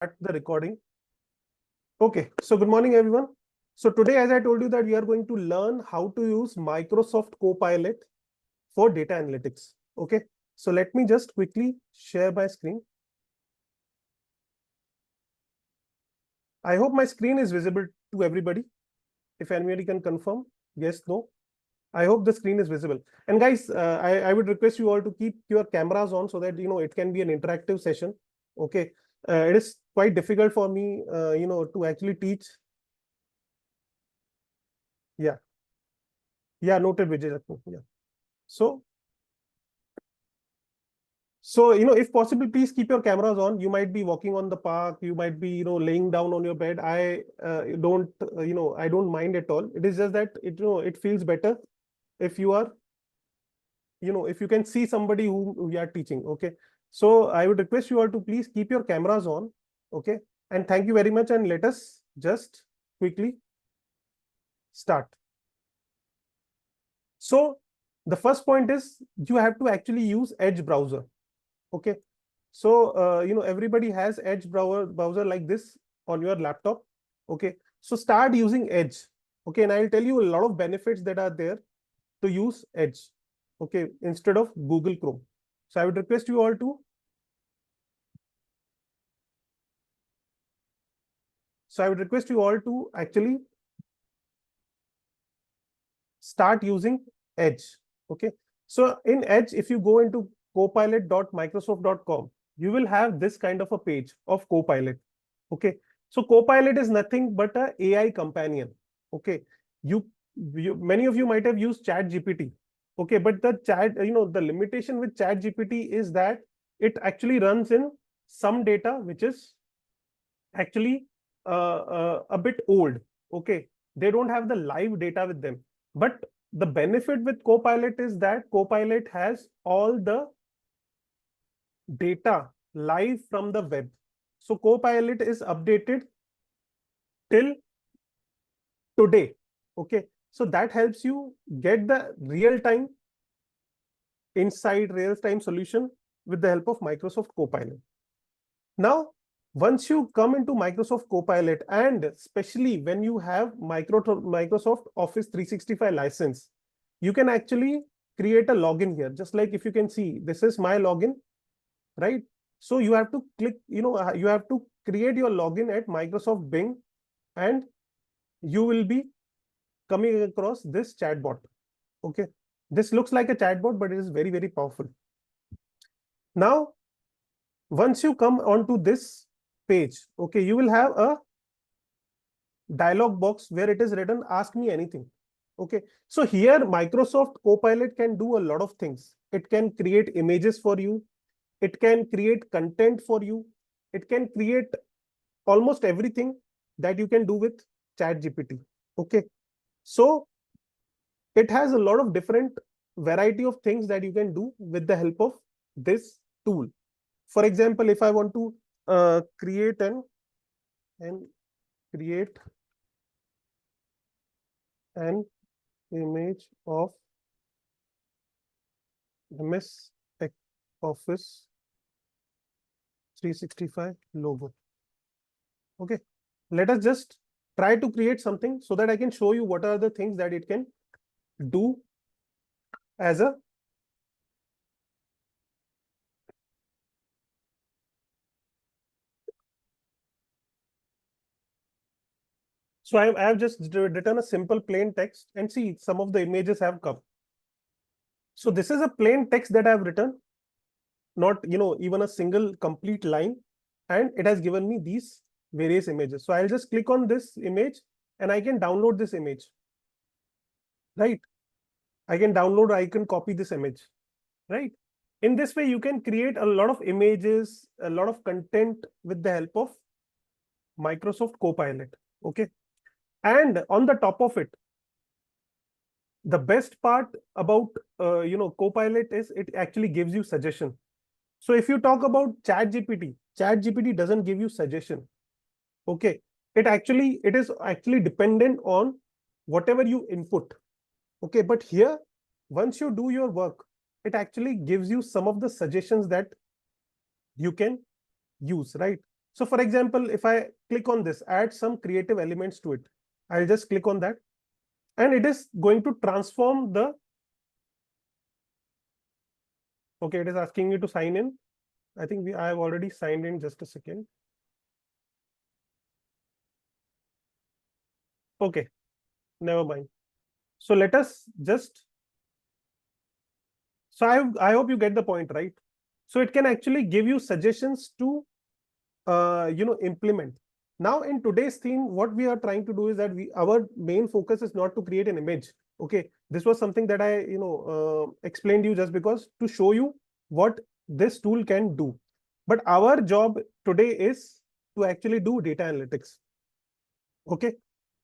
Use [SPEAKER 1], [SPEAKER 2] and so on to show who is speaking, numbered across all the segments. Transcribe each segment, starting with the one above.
[SPEAKER 1] The recording. Okay, so good morning, everyone. So today, as I told you, that we are going to learn how to use Microsoft Copilot for data analytics. Okay, so let me just quickly share my screen. I hope my screen is visible to everybody. If anybody can confirm, yes, no. I hope the screen is visible. And guys, I would request you all to keep your cameras on so that it can be an interactive session. Okay, it is quite difficult for me, to actually teach. Yeah, yeah, noted, Vijay. Yeah. So, if possible, please keep your cameras on. You might be walking on the park. You might be, laying down on your bed. I don't mind at all. It is just that it feels better if you are, if you can see somebody who you are teaching. Okay. So I would request you all to please keep your cameras on. Okay. And thank you very much. And let us just quickly start. So the first point is you have to actually use Edge browser. Okay. So, everybody has Edge browser like this on your laptop. Okay. So start using Edge. Okay. And I'll tell you a lot of benefits that are there to use Edge. Okay. Instead of Google Chrome. So I would request you all to. So I would request you all to actually start using Edge. Okay. So in Edge, if you go into copilot.microsoft.com, you will have this kind of a page of Copilot. Okay. So Copilot is nothing but a AI companion. Okay. Many of you might have used Chat GPT. Okay. But the limitation with Chat GPT is that it actually runs in some data which is actually a bit old. Okay. They don't have the live data with them. But the benefit with Copilot is that Copilot has all the data live from the web. So Copilot is updated till today. Okay. So that helps you get the real-time insight, real-time solution with the help of Microsoft Copilot. Now, once you come into Microsoft Copilot, and especially when you have Microsoft Office 365 license, you can actually create a login here. Just like if you can see, this is my login, right? So you have to click, you have to create your login at Microsoft Bing, and you will be coming across this chatbot. Okay. This looks like a chatbot, but it is very, very powerful. Now, once you come onto this page, okay, you will have a dialog box where it is written, ask me anything. Okay. So here Microsoft Copilot can do a lot of things. It can create images for you. It can create content for you. It can create almost everything that you can do with ChatGPT. Okay. So it has a lot of different variety of things that you can do with the help of this tool. For example, if I want to create an image of MS Office 365 logo. Okay, let us just try to create something so that I can show you what are the things that it can do as a So I have just written a simple plain text, and see, some of the images have come. So this is a plain text that I have written, not even a single complete line, and it has given me these various images. So I'll just click on this image and I can download this image, right? I can download, I can copy this image, right? In this way, you can create a lot of images, a lot of content with the help of Microsoft Copilot. Okay. And on the top of it, the best part about Copilot is it actually gives you suggestion. So if you talk about ChatGPT doesn't give you suggestion. Okay. It is actually dependent on whatever you input. Okay. But here, once you do your work, it actually gives you some of the suggestions that you can use, right? So for example, if I click on this, add some creative elements to it, I'll just click on that, and it is going to transform the, okay, it is asking me to sign in. I think I have already signed in. Just a second. Okay, never mind. So let us just, so I hope you get the point, right? So it can actually give you suggestions to implement. Now in today's theme, what we are trying to do is that our main focus is not to create an image. Okay, this was something that I explained you just because to show you what this tool can do. But our job today is to actually do data analytics. Okay,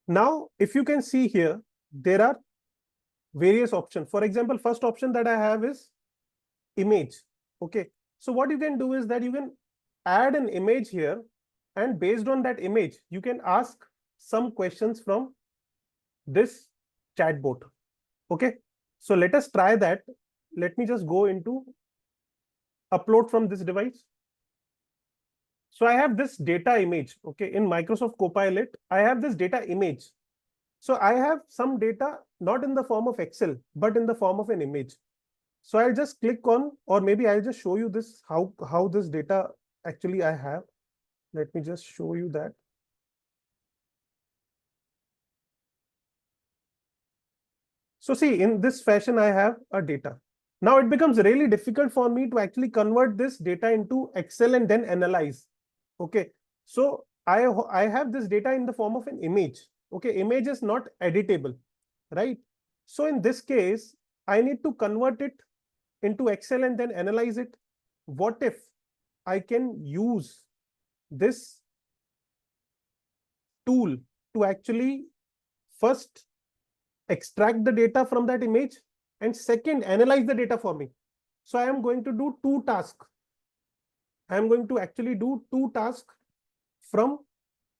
[SPEAKER 1] now if you can see here, there are various options. For example, first option that I have is image. Okay, so what you can do is that you can add an image here, and based on that image, you can ask some questions from this chatbot. Okay, so let us try that. Let me just go into upload from this device. So I have this data image. Okay, in Microsoft Copilot, I have this data image. So I have some data not in the form of Excel, but in the form of an image. So I'll just click on, or maybe I'll just show you this, how this data actually I have. Let me just show you that. So see, in this fashion, I have a data. Now it becomes really difficult for me to actually convert this data into Excel and then analyze. Okay, so I have this data in the form of an image. Okay, image is not editable, right? So in this case, I need to convert it into Excel and then analyze it. What if I can use this tool to actually first extract the data from that image and second analyze the data for me? So I am going to do two tasks. I am going to actually do two tasks from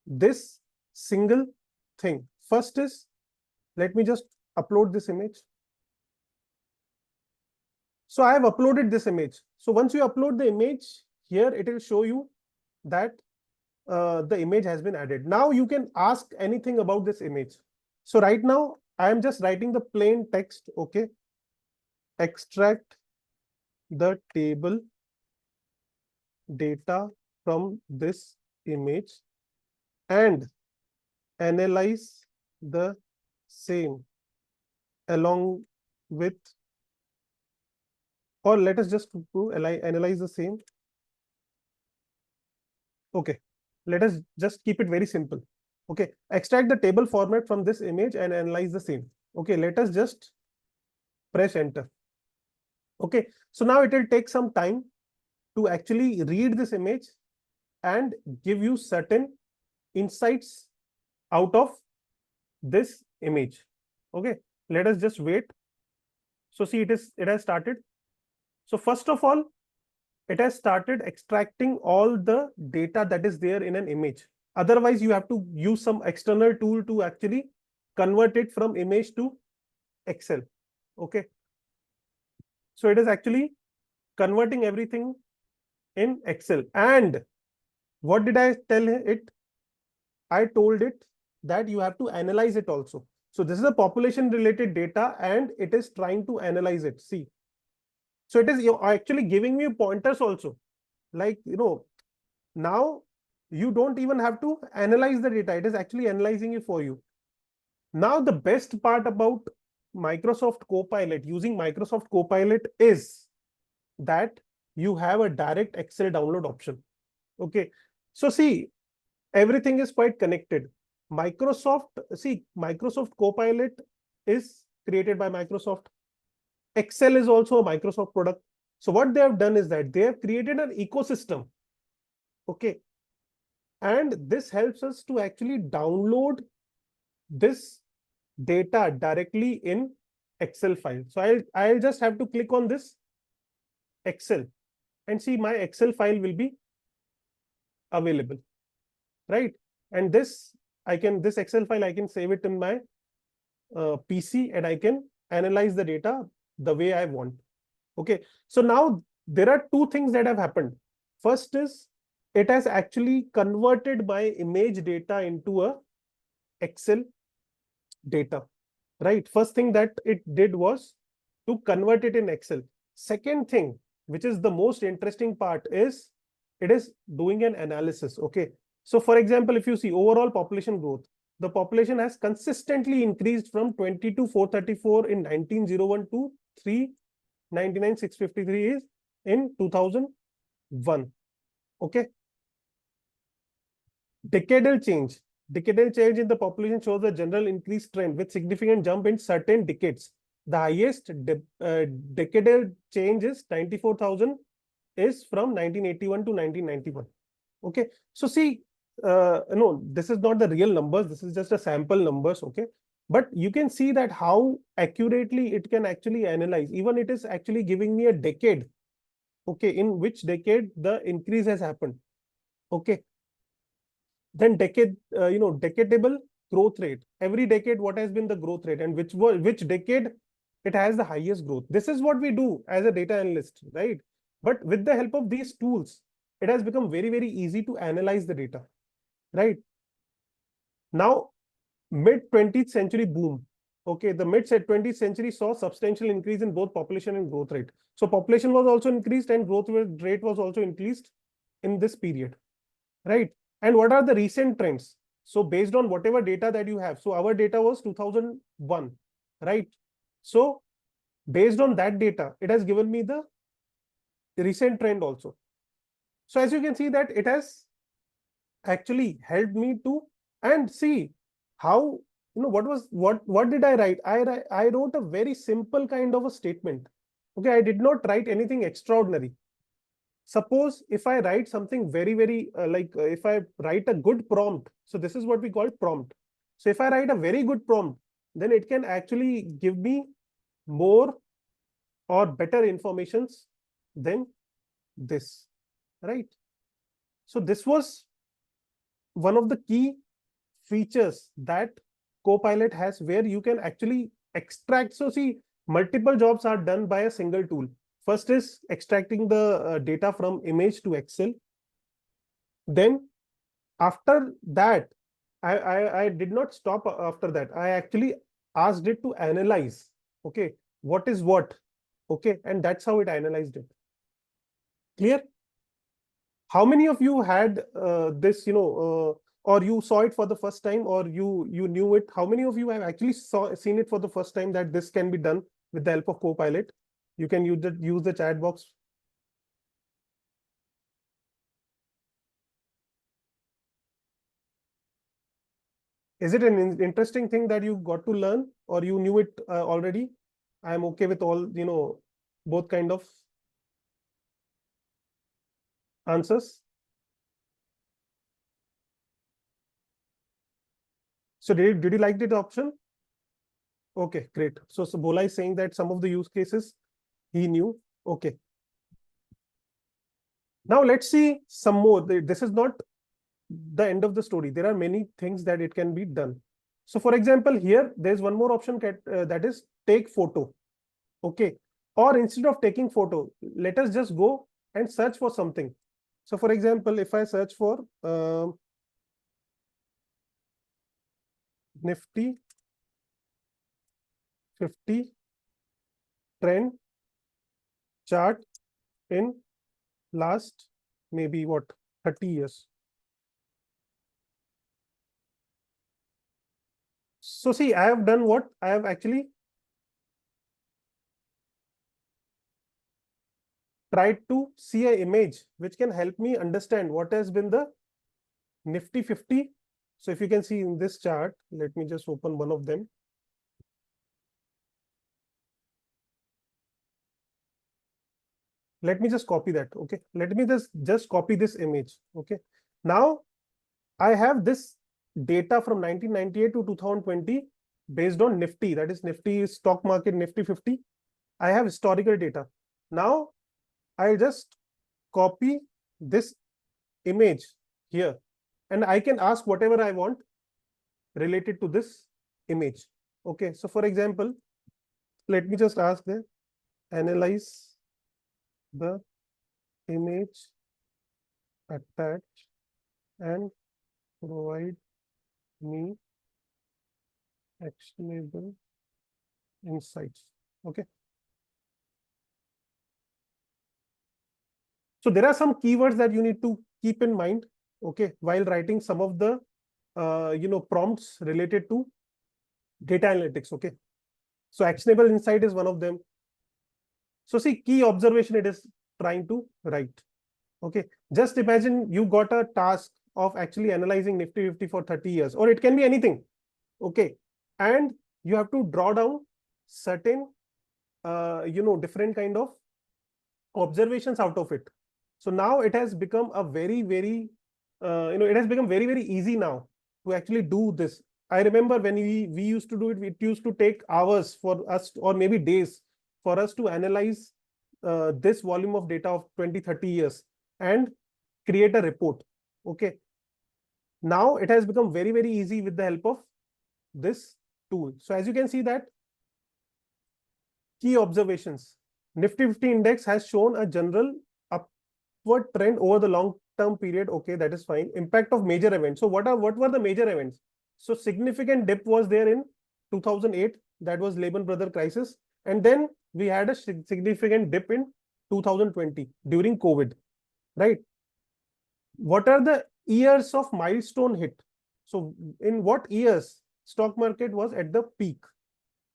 [SPEAKER 1] this single thing. First is, let me just upload this image. So I have uploaded this image. So once you upload the image, here it will show you that the image has been added. Now you can ask anything about this image. So right now I am just writing the plain text. Okay, extract the table data from this image and analyze the same along with, or let us just analyze the same. Okay, let us just keep it very simple. Okay, extract the table format from this image and analyze the same. Okay, let us just press enter. Okay, so now it will take some time to actually read this image and give you certain insights out of this image. Okay, let us just wait. So see, it has started. So first of all, it has started extracting all the data that is there in an image. Otherwise, you have to use some external tool to actually convert it from image to Excel. Okay, so it is actually converting everything in Excel. And what did I tell it? I told it that you have to analyze it also. So this is a population related data and it is trying to analyze it. See, so it is actually giving me pointers also. Like, now you don't even have to analyze the data. It is actually analyzing it for you. Now, the best part about Microsoft Copilot, using Microsoft Copilot, is that you have a direct Excel download option. Okay, so see, everything is quite connected. Microsoft Copilot is created by Microsoft. Excel is also a Microsoft product. So what they have done is that they have created an ecosystem. Okay, and this helps us to actually download this data directly in Excel file. So I'll just have to click on this Excel and see my Excel file will be available, right? And this Excel file, I can save it in my PC and I can analyze the data the way I want. Okay, so now there are two things that have happened. First is it has actually converted my image data into a Excel data, right? First thing that it did was to convert it in Excel. Second thing, which is the most interesting part, is it is doing an analysis. Okay. So for example, if you see overall population growth, the population has consistently increased from 22,434 in 1901 to 399,653 is in 2001. Okay. Decadal change. Decadal change in the population shows a general increased trend with significant jump in certain decades. The highest decadal change is 94,000 is from 1981 to 1991. Okay. So see, no, this is not the real numbers. This is just a sample numbers. Okay. But you can see that how accurately it can actually analyze. Even it is actually giving me a decade. Okay. In which decade the increase has happened. Okay. Then decadable growth rate. Every decade, what has been the growth rate and which decade it has the highest growth. This is what we do as a data analyst, right? But with the help of these tools, it has become very, very easy to analyze the data, right? Now, mid 20th century boom. Okay, the mid 20th century saw substantial increase in both population and growth rate. So population was also increased and growth rate was also increased in this period, right? And what are the recent trends? So based on whatever data that you have, so our data was 2001, right? So based on that data, it has given me the recent trend also. So as you can see that it has actually helped me to, and see how, what did I write? I wrote a very simple kind of a statement. Okay, I did not write anything extraordinary. Suppose if I write something very, very if I write a good prompt, so this is what we call prompt. So if I write a very good prompt, then it can actually give me more or better informations than this, right? So this was one of the key features that Copilot has, where you can actually extract. So see, multiple jobs are done by a single tool. First is extracting the data from image to Excel. Then after that, I did not stop after that. I actually asked it to analyze, okay, what is what, okay, and that's how it analyzed it. Clear? How many of you had this, or you saw it for the first time, or you knew it? How many of you have actually seen it for the first time, that this can be done with the help of Copilot? You can use the chat box. Is it an interesting thing that you got to learn, or you knew it already? I'm okay with all, both kind of answers. So did you like the option? Okay, great. So Bola is saying that some of the use cases he knew. Okay. Now let's see some more. This is not the end of the story. There are many things that it can be done. So for example, here there's one more option that is take photo. Okay. Or instead of taking photo, let us just go and search for something. So for example, if I search for Nifty 50 trend chart in last maybe what 30 years. So see, I have done what? I have actually tried to see an image which can help me understand what has been the Nifty 50. So if you can see in this chart, let me just open one of them. Let me just copy that. Okay. Let me just copy this image. Okay. Now I have this data from 1998 to 2020 based on Nifty, that is Nifty stock market, Nifty 50. I have historical data. Now I'll just copy this image here, and I can ask whatever I want related to this image. Okay, so for example, let me just ask them, analyze the image attach and provide me actionable insights. Okay. So there are some keywords that you need to keep in mind, okay, while writing some of the prompts related to data analytics. Okay. So actionable insight is one of them. So see, key observation it is trying to write. Okay. Just imagine you got a task of actually analyzing Nifty 50 for 30 years, or it can be anything. Okay. And you have to draw down certain, different kind of observations out of it. So now it has become a very, very, it has become very, very easy now to actually do this. I remember when we used to do it, it used to take hours for us, or maybe days, for us to analyze this volume of data of 20, 30 years and create a report. Okay. Now it has become very, very easy with the help of this tool. So as you can see that key observations, Nifty 50 index has shown a general upward trend over the long term period. Okay, that is fine. Impact of major events. So what were the major events? So significant dip was there in 2008. That was Lehman Brothers crisis. And then we had a significant dip in 2020 during COVID, right? What are the years of milestone hit? So in what years stock market was at the peak?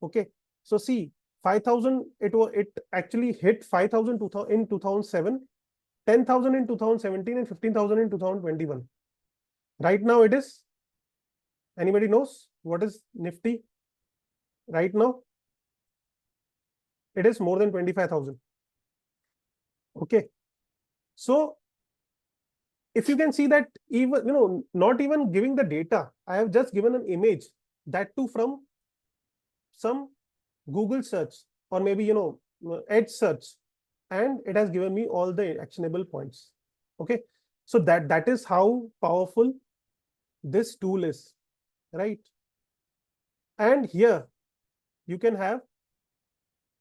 [SPEAKER 1] Okay. So see, 5,000, it actually hit 5,000 in 2007, 10,000 in 2017, and 15,000 in 2021. Right now it is, anybody knows what is Nifty right now? It is more than 25,000. Okay. So if you can see that, even, not even giving the data, I have just given an image, that too from some Google search, or maybe, Edge search, and it has given me all the actionable points. Okay. So that is how powerful this tool is, right? And here you can have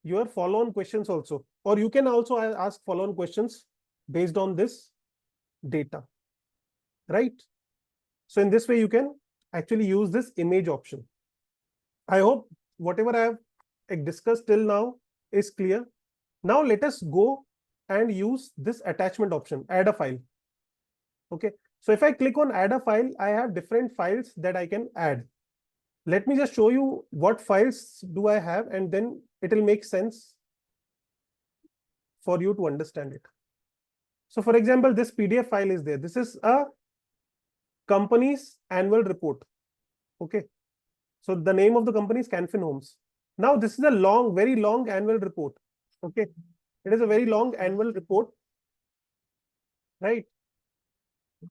[SPEAKER 1] your follow-on questions also, or you can also ask follow-on questions based on this data, right? So in this way, you can actually use this image option. I hope whatever I have discussed till now is clear. Now let us go and use this attachment option, add a file. Okay. So if I click on add a file, I have different files that I can add. Let me just show you what files do I have, and then it will make sense for you to understand it. So for example, this PDF file is there. This is a company's annual report. Okay. So the name of the company is Canfin Homes. Now this is a long, very long annual report. Okay. It is a very long annual report, right?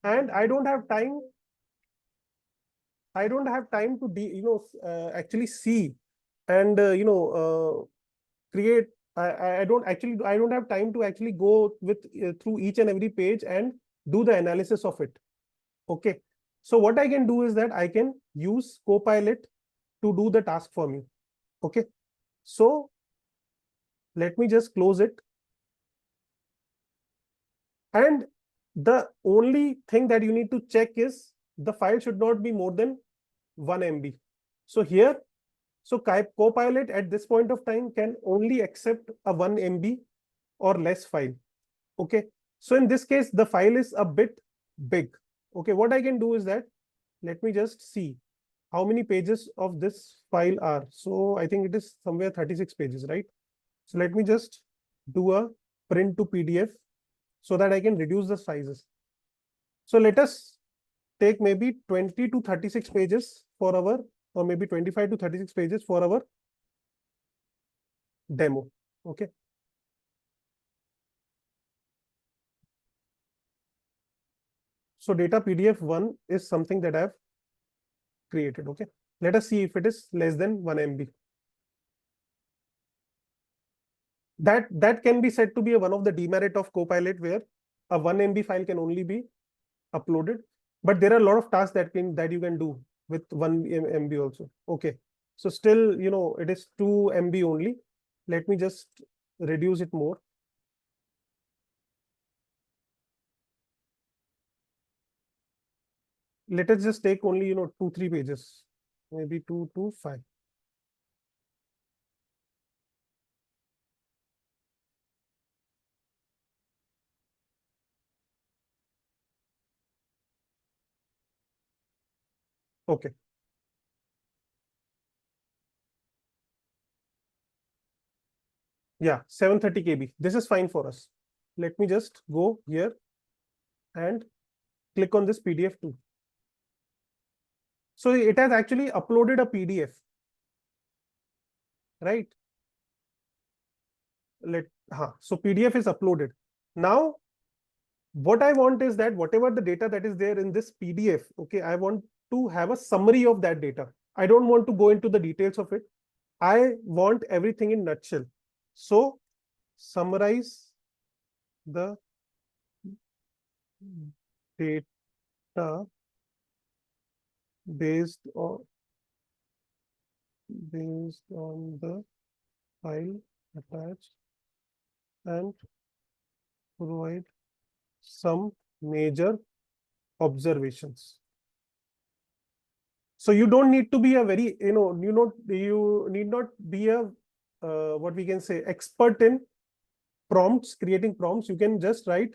[SPEAKER 1] And I don't have time. I don't have time to actually see and create. I don't have time to actually go with through each and every page and do the analysis of it. Okay. So what I can do is that I can use Copilot to do the task for me. Okay. So let me just close it. And the only thing that you need to check is the file should not be more than 1 MB. So here, so Copilot at this point of time can only accept a 1 MB or less file. Okay. So in this case, the file is a bit big. Okay. What I can do is that, let me just see how many pages of this file are. So I think it is somewhere 36 pages, right? So let me just do a print to PDF so that I can reduce the sizes. So let us take maybe 20 to 36 pages for our, or maybe 25 to 36 pages for our demo. Okay. So data PDF 1 is something that I've created. Okay. Let us see if it is less than 1 MB. That can be said to be one of the demerit of Copilot, where a 1 MB file can only be uploaded. But there are a lot of tasks that you can do with 1 MB also. Okay. So still, it is 2 MB only. Let me just reduce it more. let us just take only 2-3 pages, maybe 2 to 5. Okay. Yeah, 730 KB. This is fine for us. Let me just go here and click on this PDF too. So it has actually uploaded a PDF, right? So PDF is uploaded. Now, what I want is that whatever the data that is there in this PDF, okay, I want to have a summary of that data. I don't want to go into the details of it. I want everything in nutshell. So summarize the data based on the file attached and provide some major observations. So you don't need to be a very, you need not be a what we can say expert in prompts, creating prompts. You can just write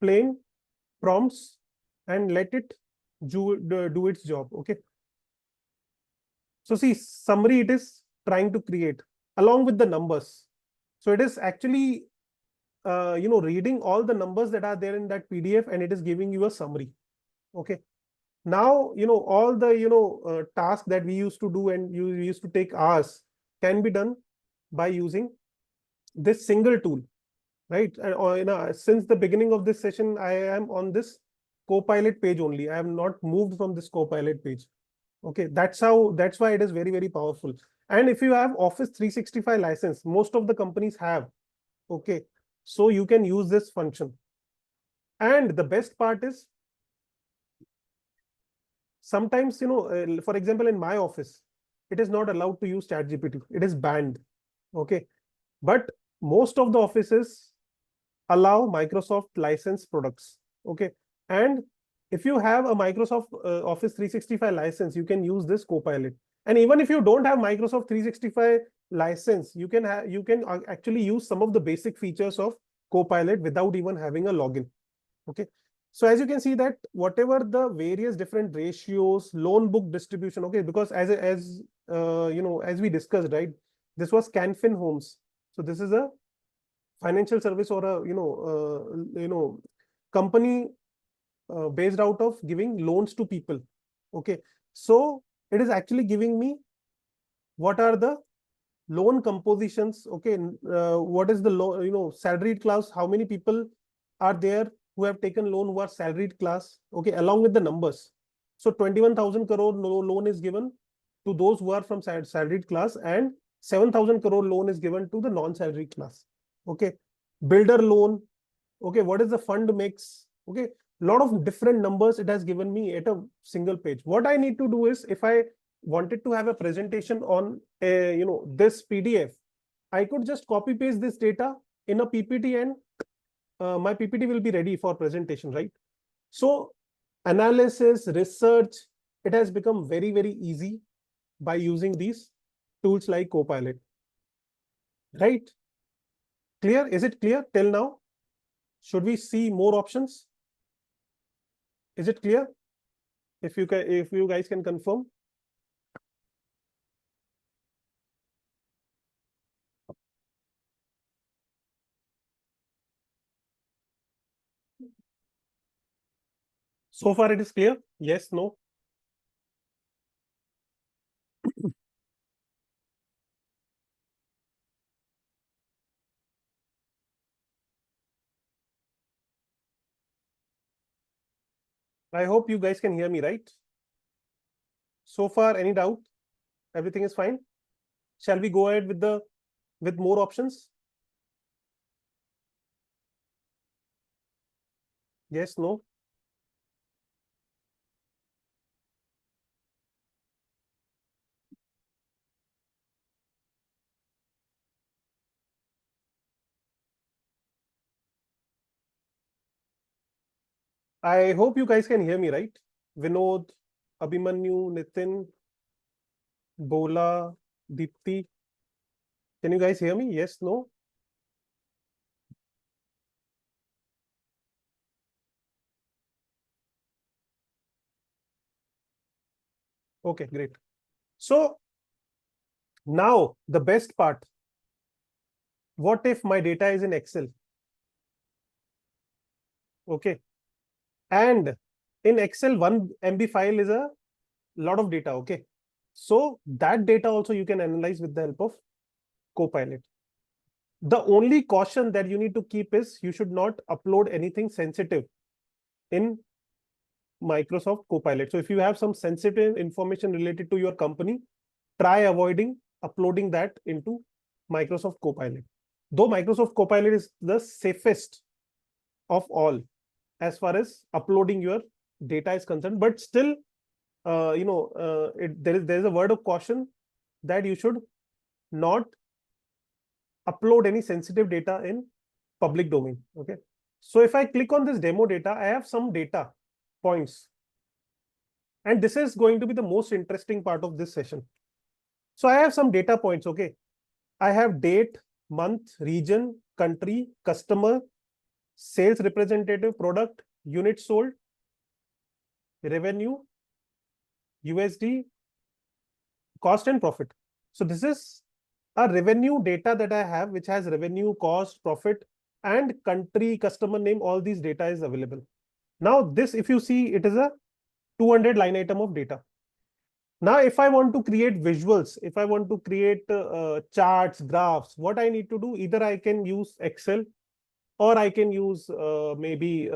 [SPEAKER 1] plain prompts and let it do its job. Okay. So see, summary it is trying to create along with the numbers. So it is actually reading all the numbers that are there in that PDF, and it is giving you a summary. Okay. Now, all the, tasks that we used to do and you used to take hours can be done by using this single tool, right? And since the beginning of this session, I am on this Copilot page only. I have not moved from this Copilot page. Okay, that's why it is very, very powerful. And if you have Office 365 license, most of the companies have. Okay, so you can use this function. And the best part is, sometimes, for example, in my office, it is not allowed to use ChatGPT. It is banned. Okay, but most of the offices allow Microsoft licensed products. Okay, and if you have a Microsoft Office 365 license, you can use this Copilot. And even if you don't have Microsoft 365 license, you can actually use some of the basic features of Copilot without even having a login. Okay. So as you can see that whatever the various different ratios, loan book distribution, okay, because as we discussed, right, this was Canfin Homes. So this is a financial service or a company based out of giving loans to people. Okay, so it is actually giving me what are the loan compositions. Okay, what is the loan, salaried class, how many people are there who have taken loan who are salaried class. Okay, along with the numbers. So 21,000 crore loan is given to those who are from salaried class, and 7,000 crore loan is given to the non-salaried class. Okay, builder loan. Okay, what is the fund mix? Okay, lot of different numbers it has given me at a single page. What I need to do is, if I wanted to have a presentation on this PDF, I could just copy paste this data in a PPT, and my PPT will be ready for presentation, right? So analysis, research, it has become very, very easy by using these tools like Copilot, right? Clear? Is it clear till now? Should we see more options? Is it clear? If you guys can confirm. So far it is clear? Yes, no? I hope you guys can hear me, right? So far, any doubt? Everything is fine? Shall we go ahead with more options? Yes, no? I hope you guys can hear me, right? Vinod, Abhimanyu, Nitin, Bola, Deepti. Can you guys hear me? Yes, no? Okay, great. So now the best part. What if my data is in Excel? Okay. And in Excel, 1 MB file is a lot of data. Okay. So that data also you can analyze with the help of Copilot. The only caution that you need to keep is you should not upload anything sensitive in Microsoft Copilot. So if you have some sensitive information related to your company, try avoiding uploading that into Microsoft Copilot. Though Microsoft Copilot is the safest of all as far as uploading your data is concerned, but still, there is a word of caution that you should not upload any sensitive data in public domain. Okay. So if I click on this demo data, I have some data points. And this is going to be the most interesting part of this session. So I have some data points. Okay. I have date, month, region, country, customer, sales representative, product, units sold, revenue, USD, cost and profit. So this is a revenue data that I have, which has revenue, cost, profit, and country, customer name. All these data is available. Now this, if you see, it is a 200 line item of data. Now, if I want to create visuals, if I want to create charts, graphs, what I need to do, either I can use Excel or I can use maybe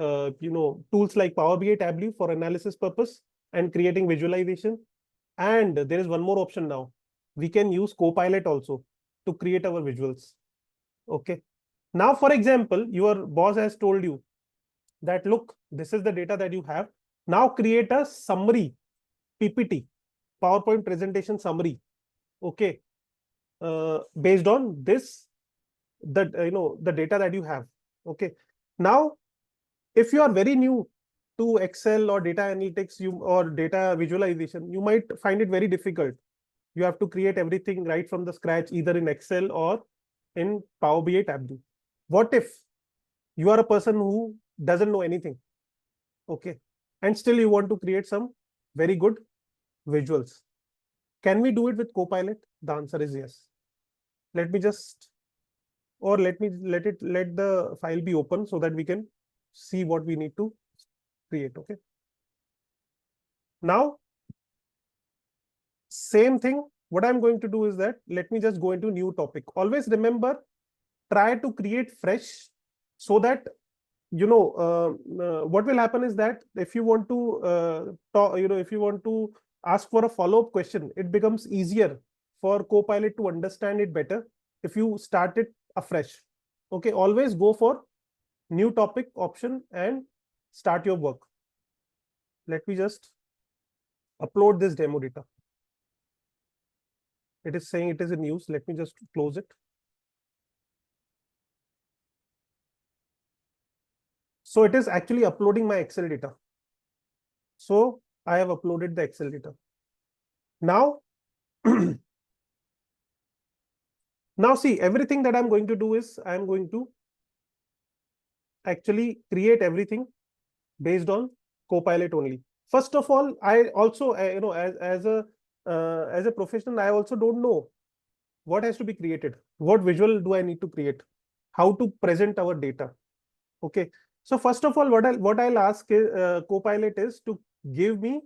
[SPEAKER 1] tools like Power BI, Tableau for analysis purpose and creating visualization. And there is one more option now. We can use Copilot also to create our visuals. Okay. Now, for example, your boss has told you that, look, this is the data that you have. Now create a summary, PPT, PowerPoint presentation summary. Okay. Based on this, the data that you have. Okay. Now, if you are very new to Excel or data analytics, or data visualization, you might find it very difficult. You have to create everything right from the scratch, either in Excel or in Power BI Tableau. What if you are a person who doesn't know anything? Okay. And still you want to create some very good visuals. Can we do it with Copilot? The answer is yes. Let me just, or let the file be open so that we can see what we need to create. Okay. Now, same thing. What I'm going to do is that let me just go into new topic. Always remember, try to create fresh, so that what will happen is that if you want to if you want to ask for a follow-up question, it becomes easier for Copilot to understand it better if you start it afresh. Okay, always go for new topic option and start your work. Let me just upload this demo data. It is saying it is in use. Let me just close it. So it is actually uploading my Excel data. So I have uploaded the Excel data. Now, now see, everything that I'm going to do is I'm going to actually create everything based on Copilot only. First of all, I also, as a professional, I also don't know what has to be created. What visual do I need to create? How to present our data? Okay. So first of all, what I'll ask Copilot is to give me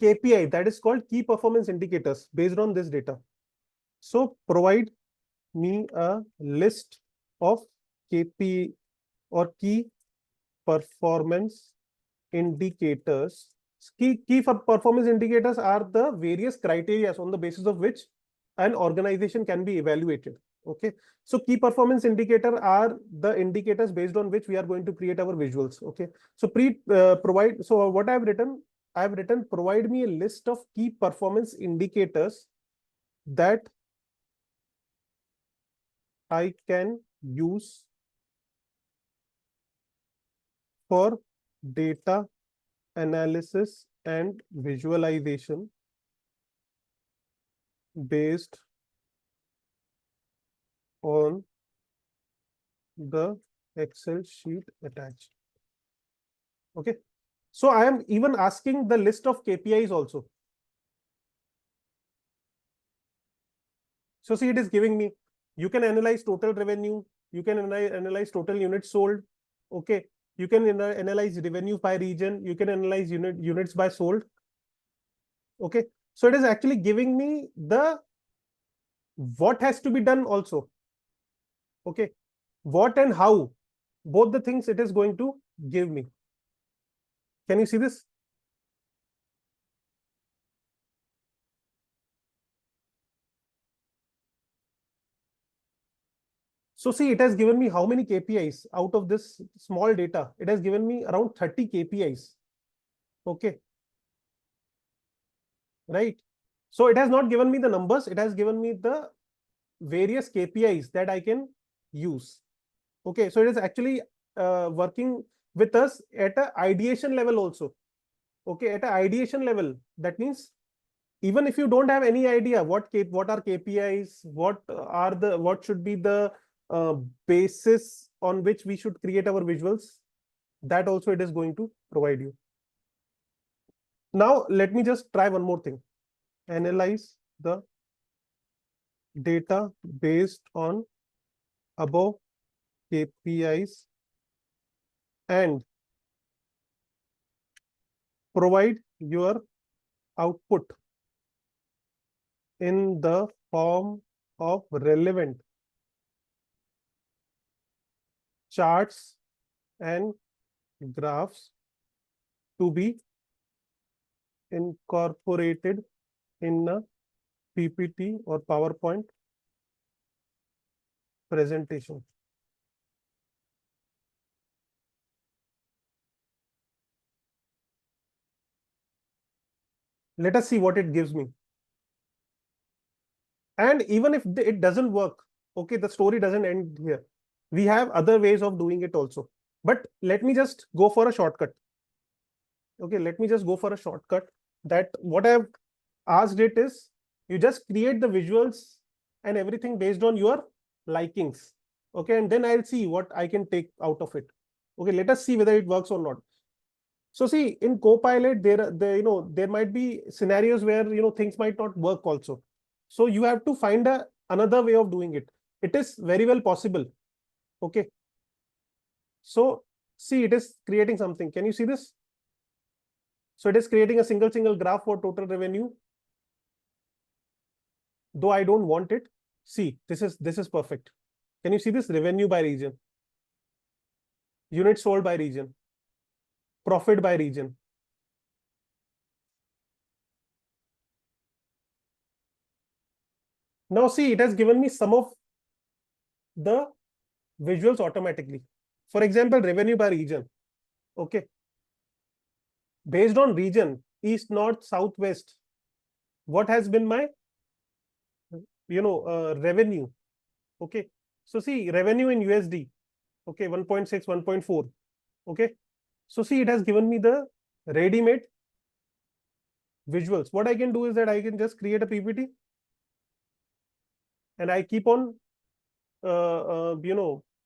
[SPEAKER 1] KPI, that is called key performance indicators, based on this data. So provide me a list of KP or key performance indicators. Key for performance indicators are the various criteria on the basis of which an organization can be evaluated. Okay. So key performance indicator are the indicators based on which we are going to create our visuals. Okay. So provide. So what I've written provide me a list of key performance indicators that I can use for data analysis and visualization based on the Excel sheet attached. Okay. So I am even asking the list of KPIs also. So see, it is giving me, you can analyze total revenue, you can analyze total units sold. Okay. You can analyze revenue by region, you can analyze units by sold. Okay. So it is actually giving me the what has to be done also. Okay. What and how, both the things it is going to give me. Can you see this? So see, it has given me how many KPIs out of this small data. It has given me around 30 KPIs. Okay. Right. So it has not given me the numbers. It has given me the various KPIs that I can use. Okay. So it is actually working with us at a ideation level also. Okay. At an ideation level, that means even if you don't have any idea what are KPIs, what should be the basis on which we should create our visuals, that also it is going to provide you. Now let me just try one more thing. Analyze the data based on above KPIs and provide your output in the form of relevant charts and graphs to be incorporated in a PPT or PowerPoint presentation. Let us see what it gives me. And even if it doesn't work, okay, the story doesn't end here. We have other ways of doing it also. But let me just go for a shortcut. Okay, let me just go for a shortcut. That what I've asked it is, you just create the visuals and everything based on your likings. Okay, and then I'll see what I can take out of it. Okay, let us see whether it works or not. So see, in Copilot, there might be scenarios where things might not work also. So you have to find another way of doing it. It is very well possible. Okay. So see, it is creating something. Can you see this? So it is creating a single graph for total revenue. Though I don't want it. See, this is perfect. Can you see this? Revenue by region, units sold by region, profit by region. Now see, it has given me some of the visuals automatically. For example, revenue by region. Okay. Based on region, east, north, south, west, what has been my revenue. Okay. So see, revenue in USD. Okay, 1.6, 1.4. Okay. So see, it has given me the ready-made visuals. What I can do is that I can just create a PPT and I keep on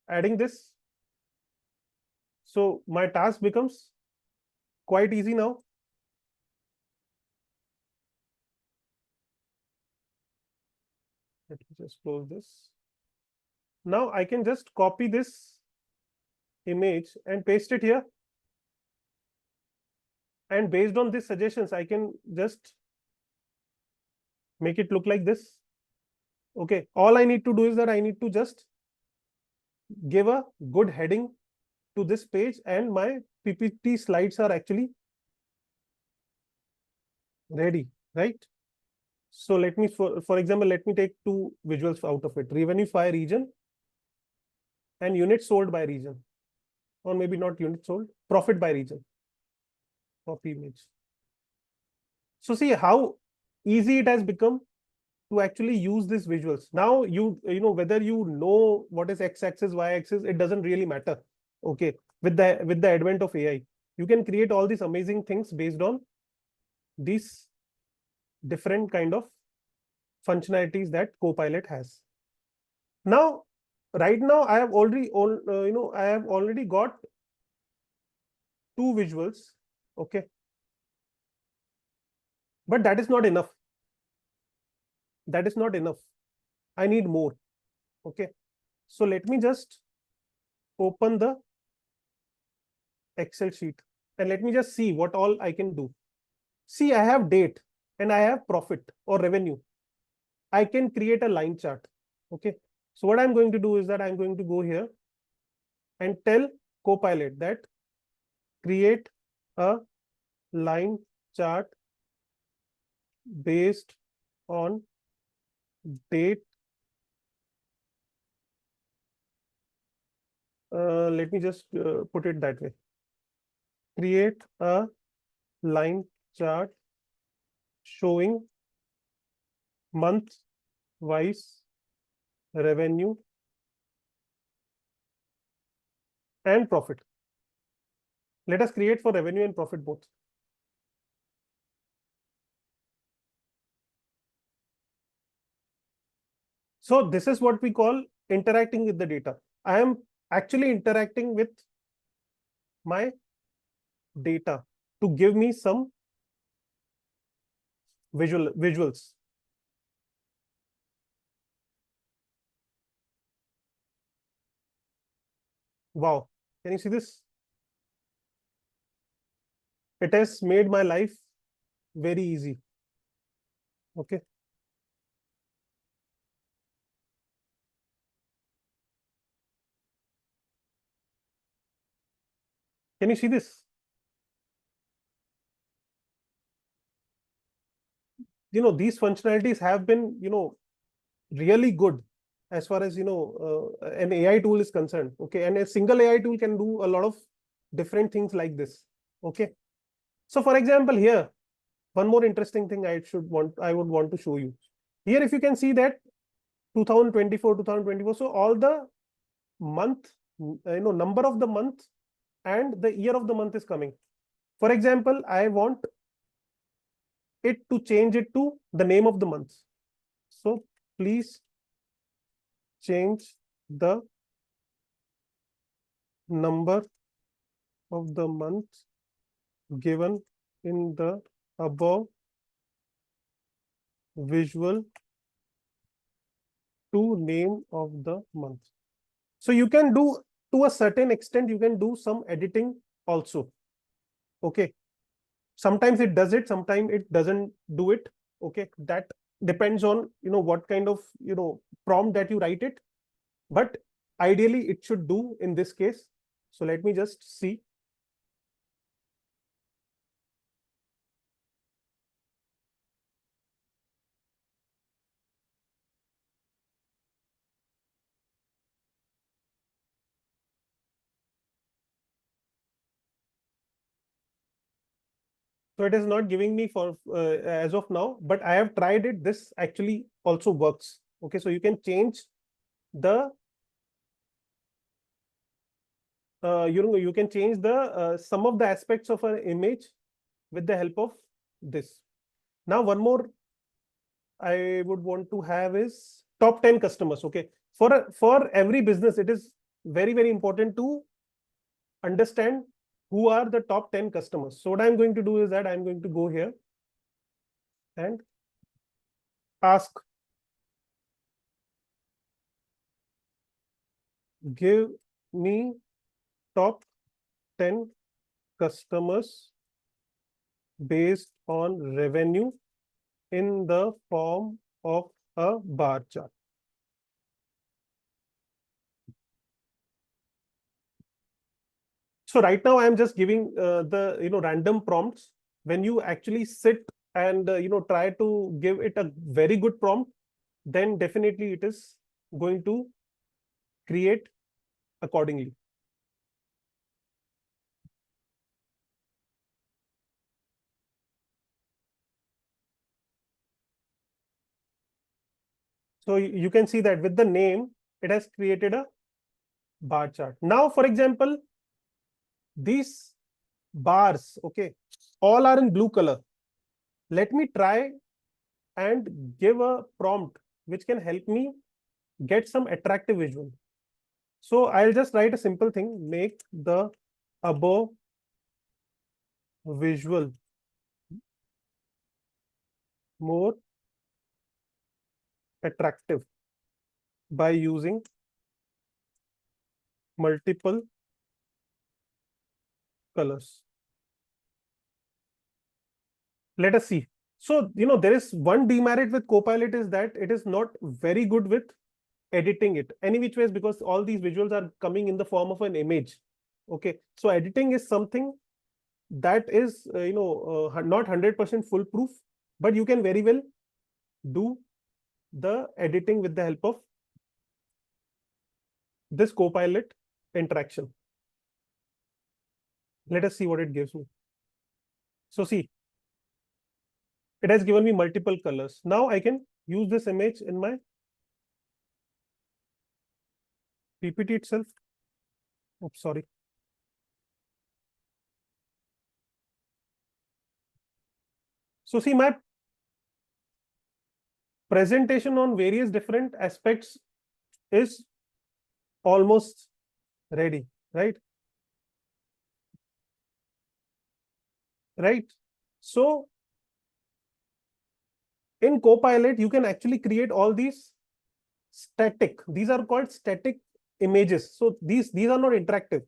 [SPEAKER 1] adding this. So my task becomes quite easy now. Let me just close this. Now I can just copy this image and paste it here. And based on these suggestions, I can just make it look like this. Okay, all I need to do is that I need to just give a good heading to this page, and my PPT slides are actually ready, right? So let me, for example, let me take two visuals out of it: revenue by region and units sold by region, or maybe not units sold, profit by region. Copy image. So see how easy it has become to actually use these visuals. Now whether you know what is x-axis, y-axis, it doesn't really matter. Okay, with the advent of AI, You can create all these amazing things based on these different kind of functionalities that Copilot has. Now, right now, I have I have already got two visuals. Okay, but that is not enough. That is not enough. I need more. Okay, so let me just open the Excel sheet and let me just see what all I can do. See, I have date and I have profit or revenue. I can create a line chart. Okay, so what I'm going to do is that I'm going to go here and tell Copilot that create a line chart based on date. Let me just put it that way. Create a line chart showing month-wise revenue and profit. Let us create for revenue and profit both. So this is what we call interacting with the data. I am actually interacting with my data to give me some visuals. Wow, can you see this? It has made my life very easy. Okay. Can you see this? These functionalities have been, really good as far as, an AI tool is concerned. Okay. And a single AI tool can do a lot of different things like this. Okay. So for example, here, one more interesting thing I would want to show you. Here, if you can see that 2024, 2024. So all the month, number of the month and the year of the month is coming. For example, I want it to change it to the name of the month. So please change the number of the month given in the above visual to name of the month. So you can do, to a certain extent, you can do some editing also. Okay. Sometimes it does it, sometimes it doesn't do it. Okay. That depends on, what kind of, prompt that you write it. But ideally it should do in this case. So let me just see. So it is not giving me for as of now, but I have tried it. This actually also works. Okay, so you can change the you can change the some of the aspects of an image with the help of this. Now, one more I would want to have is top 10 customers. Okay, for every business, it is very, very important to understand who are the top 10 customers. So what I'm going to do is that I'm going to go here and ask, give me top 10 customers based on revenue in the form of a bar chart. So right now I'm just giving the random prompts. When you actually sit and try to give it a very good prompt, then definitely it is going to create accordingly. So you can see that with the name, it has created a bar chart. Now, for example, these bars, okay, all are in blue color. Let me try and give a prompt which can help me get some attractive visual. So I'll just write a simple thing, make the above visual more attractive by using multiple colors. Let us see. So, there is one demerit with Copilot is that it is not very good with editing it any which ways, because all these visuals are coming in the form of an image. Okay. So editing is something that is, not 100% foolproof, but you can very well do the editing with the help of this Copilot interaction. Let us see what it gives me. So see, it has given me multiple colors. Now I can use this image in my PPT itself. Oh, sorry. So see, my presentation on various different aspects is almost ready, right? Right. So in Copilot, you can actually create all these these are called static images. So these are not interactive.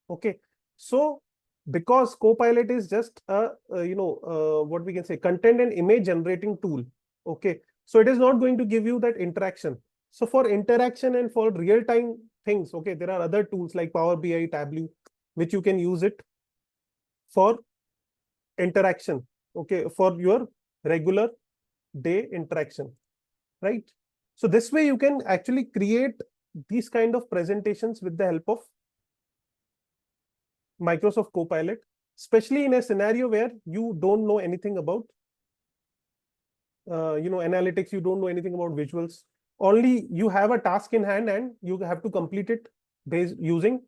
[SPEAKER 1] Okay. So because Copilot is just what we can say, content and image generating tool. Okay. So it is not going to give you that interaction. So for interaction and for real time things, okay, there are other tools like Power BI, Tableau, which you can use it for interaction. Okay. For your regular day interaction, right? So this way you can actually create these kind of presentations with the help of Microsoft Copilot, especially in a scenario where you don't know anything about analytics, you don't know anything about visuals. Only you have a task in hand and you have to complete it based using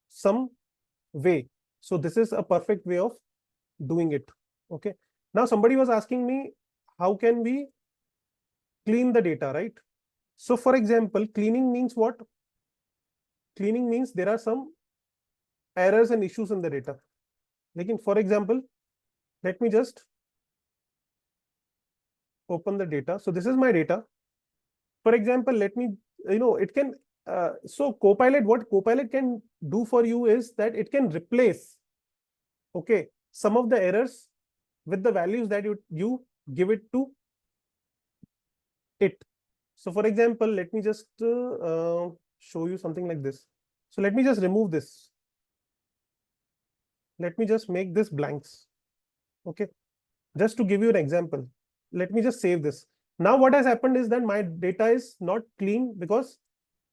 [SPEAKER 1] some way. So this is a perfect way of doing it. Okay. Now somebody was asking me, how can we clean the data, right? So for example, cleaning means what? Cleaning means there are some errors and issues in the data. Like, for example, let me just open the data. So this is my data. For example, let me, it can, so Copilot, what Copilot can do for you is that it can replace, okay, some of the errors with the values that you give it to it. So for example, let me just show you something like this. So let me just remove this. Let me just make this blanks. Okay. Just to give you an example, let me just save this. Now what has happened is that my data is not clean because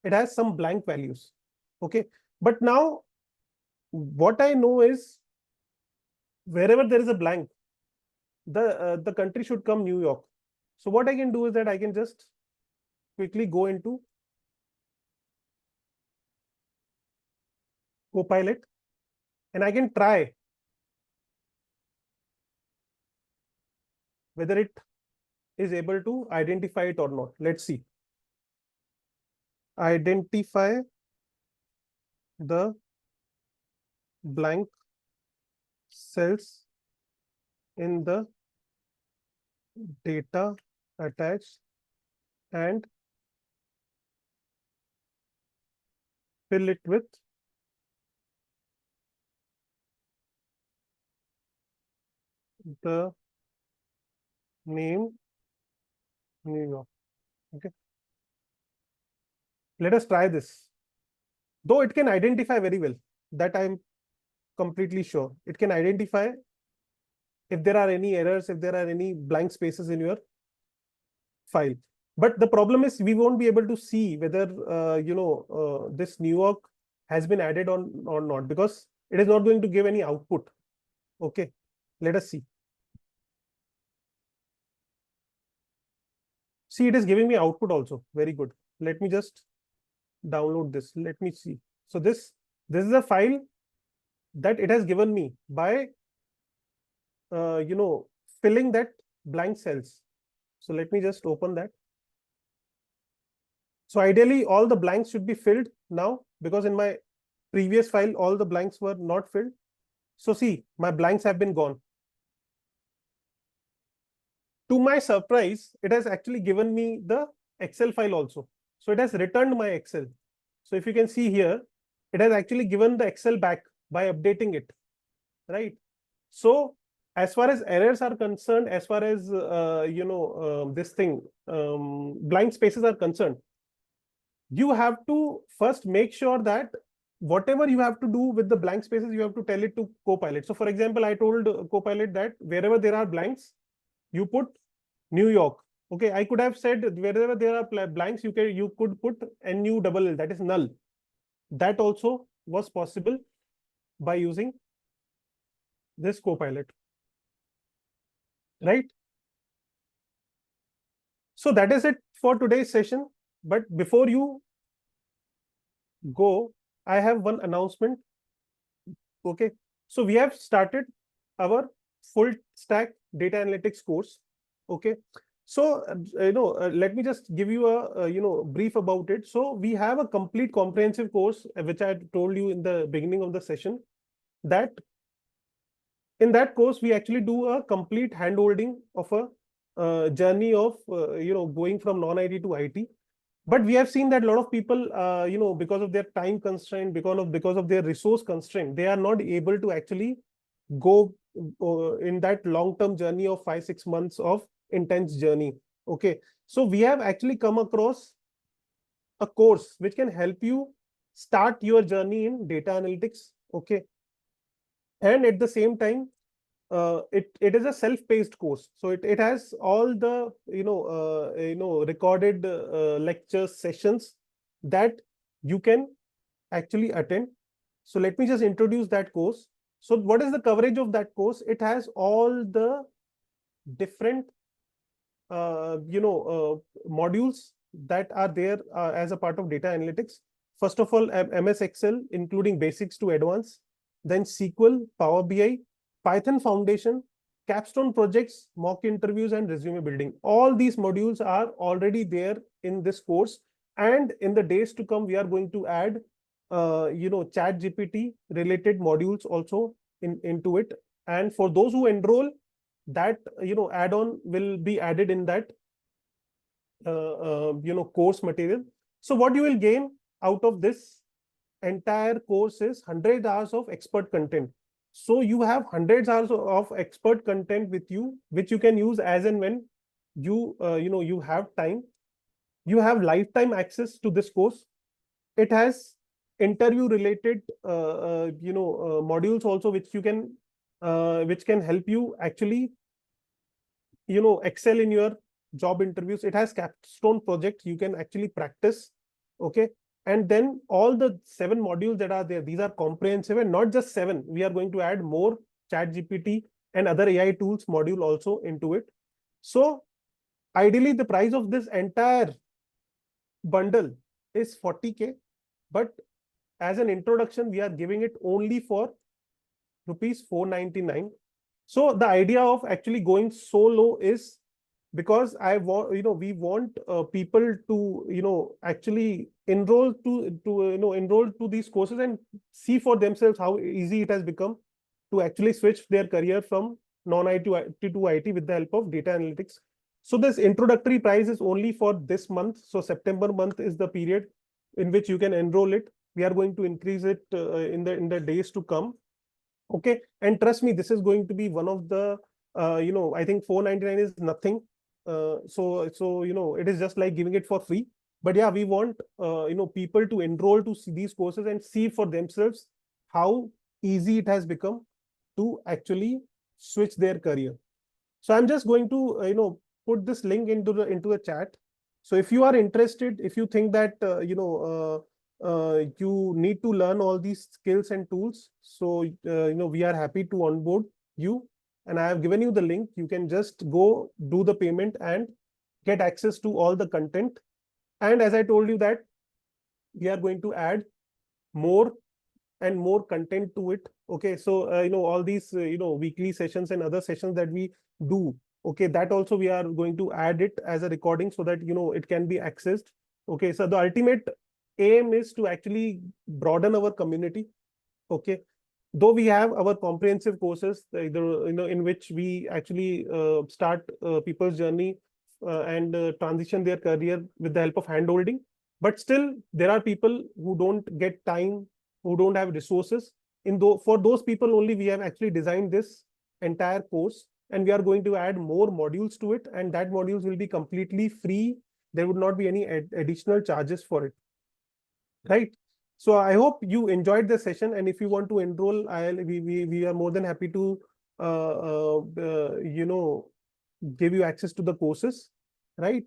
[SPEAKER 1] it has some blank values. Okay. But now what I know is wherever there is a blank, the country should come New York. So what I can do is that I can just quickly go into Copilot and I can try whether it is able to identify it or not. Let's see. Identify the blank cells in the data attached and fill it with the name New York. Okay. Let us try this. Though it can identify very well, that I'm completely sure. It can identify if there are any errors, if there are any blank spaces in your file. But the problem is we won't be able to see whether this New York has been added on or not, because it is not going to give any output. Okay, let us see. See, it is giving me output also. Very good. Let me just download this. Let me see. So this is a file that it has given me by filling that blank cells. So let me just open that. So ideally all the blanks should be filled now, because in my previous file all the blanks were not filled. So see, my blanks have been gone. To my surprise, it has actually given me the Excel file also. So it has returned my Excel. So if you can see here, it has actually given the Excel back by updating it, right? So as far as errors are concerned, as far as this thing, blank spaces are concerned, you have to first make sure that whatever you have to do with the blank spaces, you have to tell it to Copilot. So for example, I told Copilot that wherever there are blanks, you put New York. Okay, I could have said wherever there are blanks, you could put NU double L, that is null. That also was possible by using this Copilot, right? So that is it for today's session. But before you go, I have one announcement. Okay, so we have started our full stack data analytics course. Okay, so let me just give you a brief about it. So we have a complete comprehensive course, which I told you in the beginning of the session, that in that course we actually do a complete handholding of a journey of going from non-IT to IT. But we have seen that a lot of people, because of their time constraint, because of their resource constraint, they are not able to actually go in that long-term journey of 5-6 months of intense journey. Okay, so we have actually come across a course which can help you start your journey in data analytics. Okay, and at the same time, it is a self-paced course, so it has all the recorded lecture sessions that you can actually attend. So let me just introduce that course. So what is the coverage of that course? It has all the different modules that are there as a part of data analytics. First of all, MS Excel, including basics to advanced, then SQL, Power BI, Python Foundation, capstone projects, mock interviews, and resume building. All these modules are already there in this course. And in the days to come, we are going to add, Chat GPT related modules also into it. And for those who enroll, that add-on will be added in that course material. So what you will gain out of this entire course is 100 hours of expert content. So you have 100 hours of expert content with you, which you can use as and when you you have time. You have lifetime access to this course. It has interview related modules also, which can help you actually excel in your job interviews. It has capstone projects you can actually practice. Okay, and then all the 7 modules that are there, these are comprehensive, and not just 7, we are going to add more Chat GPT and other AI tools module also into it. So ideally the price of this entire bundle is 40K, but as an introduction we are giving it only for rupees 499. So the idea of actually going so low is because we want people to actually enroll to these courses and see for themselves how easy it has become to actually switch their career from non-IT to IT with the help of data analytics. So this introductory price is only for this month. So September month is the period in which you can enroll it. We are going to increase it in the days to come. Okay, and trust me, this is going to be one of the I think 499 is nothing. So it is just like giving it for free. But yeah, we want people to enroll to see these courses and see for themselves how easy it has become to actually switch their career. So I'm just going to put this link into the chat. So if you are interested, if you think that you need to learn all these skills and tools, so we are happy to onboard you, and I have given you the link. You can just go do the payment and get access to all the content. And as I told you that we are going to add more and more content to it. Okay, so all these weekly sessions and other sessions that we do, okay, that also we are going to add it as a recording so that it can be accessed. Okay, so the ultimate aim is to actually broaden our community. Okay, though we have our comprehensive courses, in which we actually start people's journey and transition their career with the help of handholding, but still there are people who don't get time, who don't have resources. For those people only, we have actually designed this entire course, and we are going to add more modules to it, and that modules will be completely free. There would not be any additional charges for it, right? So I hope you enjoyed the session, and if you want to enroll, we are more than happy to give you access to the courses, right?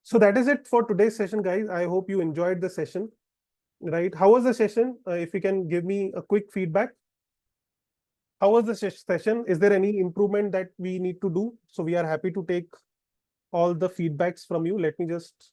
[SPEAKER 1] So that is it for today's session, guys. I hope you enjoyed the session, right? How was the session? If you can give me a quick feedback. How was the session? Is there any improvement that we need to do? So we are happy to take all the feedbacks from you. Let me just